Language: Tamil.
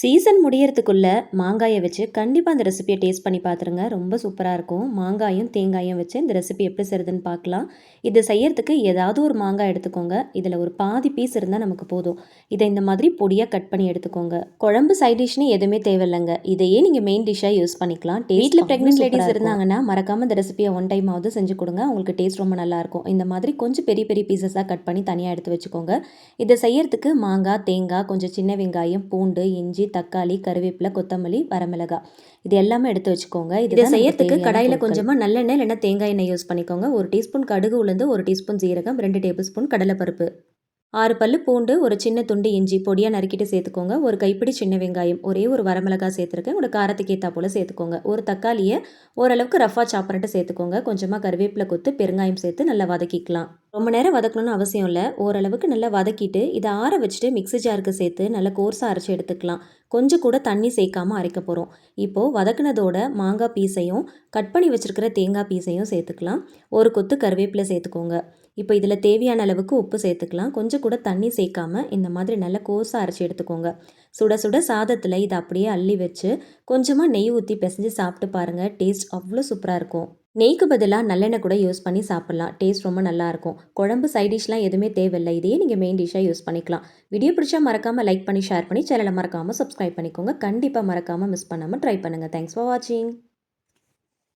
சீசன் முடியறதுக்குள்ள மாங்காய வச்சு கண்டிப்பா அந்த ரெசிபிய டேஸ்ட் பண்ணி பார்த்துருங்க. ரொம்ப சூப்பரா இருக்கும். மாங்காயும், தேங்காயும் வச்சு இந்த ரெசிபி எப்படி செய்றதுன்னு பார்க்கலாம். இது செய்யறதுக்கு ஏதாவது ஒரு மாங்காய் எடுத்துக்கோங்க. இதில ஒரு பாதி பீஸ் இருந்தா நமக்கு போதும். இத இந்த மாதிரி பொடியா கட் பண்ணி எடுத்துக்கோங்க. குழம்பு சைட் டிஷ்ன்னு எதுவுமே தேவையில்லங்க. இதையே நீங்க மெயின் டிஷ்ஷா யூஸ் பண்ணிக்கலாம். வீட்ல பிரெக்னன்ட் லேடீஸ் இருந்தாங்கன்னா மறக்காம இந்த ரெசிபிய ஒன் டைம் ஆவது செஞ்சு கொடுங்க. உங்களுக்கு டேஸ்ட் ரொம்ப நல்லாயிருக்கும். இந்த மாதிரி கொஞ்சம் பெரிய பெரிய பீசஸா கட் பண்ணி தனியா எடுத்து வச்சுக்கோங்க. இத செய்யறதுக்கு மாங்காய், தேங்காய், கொஞ்சம் சின்ன வெங்காயம், பூண்டு, இஞ்சி, தக்காளி, கருவேப்பிலை, கொத்தமல்லி, வரமிளகாய் இது எல்லாமே எடுத்து வச்சுக்கோங்க. இதை செய்யறதுக்கு கடாயில் கொஞ்சமாக நல்லெண்ணெய் இல்லைன்னா தேங்காய் எண்ணெய் யூஸ் பண்ணிக்கோங்க. 1 டீஸ்பூன் கடுகு உளுந்து, 1 டீஸ்பூன் ஜீரகம், 2 டேபிள் ஸ்பூன் கடலைப்பருப்பு, 6 பல்லு பூண்டு, ஒரு சின்ன துண்டு இஞ்சி பொடியாக நறுக்கிட்டு சேர்த்துக்கோங்க. ஒரு கைப்பிடி சின்ன வெங்காயம், ஒரே ஒரு வரமிளகாய் சேர்த்துருக்கேன். உங்களோட காரத்துக்கு ஏற்றா போல் சேர்த்துக்கோங்க. ஒரு தக்காளியை ஓரளவுக்கு ரஃபாக சாப் பண்ணிட்டு சேர்த்துக்கோங்க. கொஞ்சமாக கருவேப்பிலை கொத்து, பெருங்காயம் சேர்த்து நல்லா வதக்கிக்கலாம். ரொம்ப நேரம் வதக்கணும்னு அவசியம் இல்லை. ஓரளவுக்கு நல்லா வதக்கிட்டு இதை ஆற வச்சுட்டு மிக்ஸி ஜாருக்கு சேர்த்து நல்லா கோர்ஸாக அரைச்சி எடுத்துக்கலாம். கொஞ்சம் கூட தண்ணி சேர்க்காமல் அரைக்க போகிறோம். இப்போது வதக்குனதோட மாங்காய் பீஸையும் கட் பண்ணி வச்சுருக்கிற தேங்காய் பீஸையும் சேர்த்துக்கலாம். ஒரு கொத்து கருவேப்பிலை சேர்த்துக்கோங்க. இப்போ இதில் தேவையான அளவுக்கு உப்பு சேர்த்துக்கலாம். கொஞ்சம் கூட தண்ணி சேர்க்காம இந்த மாதிரி நல்லா கோர்ஸாக அரைச்சி எடுத்துக்கோங்க. சுட சுட சாதத்தில் இதை அப்படியே அள்ளி வச்சு கொஞ்சமாக நெய் ஊற்றி பிசைஞ்சு சாப்பிட்டு பாருங்கள். டேஸ்ட் அவ்வளோ சூப்பராக இருக்கும். நெய்க்கு பதிலாக நல்லெண்ணெய் கூட யூஸ் பண்ணி சாப்பிட்லாம். டேஸ்ட் ரொம்ப நல்லாயிருக்கும். குழம்பு சைட் டிஷ்லாம் எதுவுமே தேவையில்லை. இதையே நீங்கள் மெயின் டிஷ்ஷாக யூஸ் பண்ணிக்கலாம். வீடியோ பிடிச்சா மறக்காமல் லைக் பண்ணி ஷேர் பண்ணி சேனலை மறக்காமல் சப்ஸ்கிரைப் பண்ணிக்கோங்க. கண்டிப்பாக மறக்காமல் மிஸ் பண்ணாமல் ட்ரை பண்ணுங்கள். தேங்க்ஸ் ஃபார் வாட்சிங்.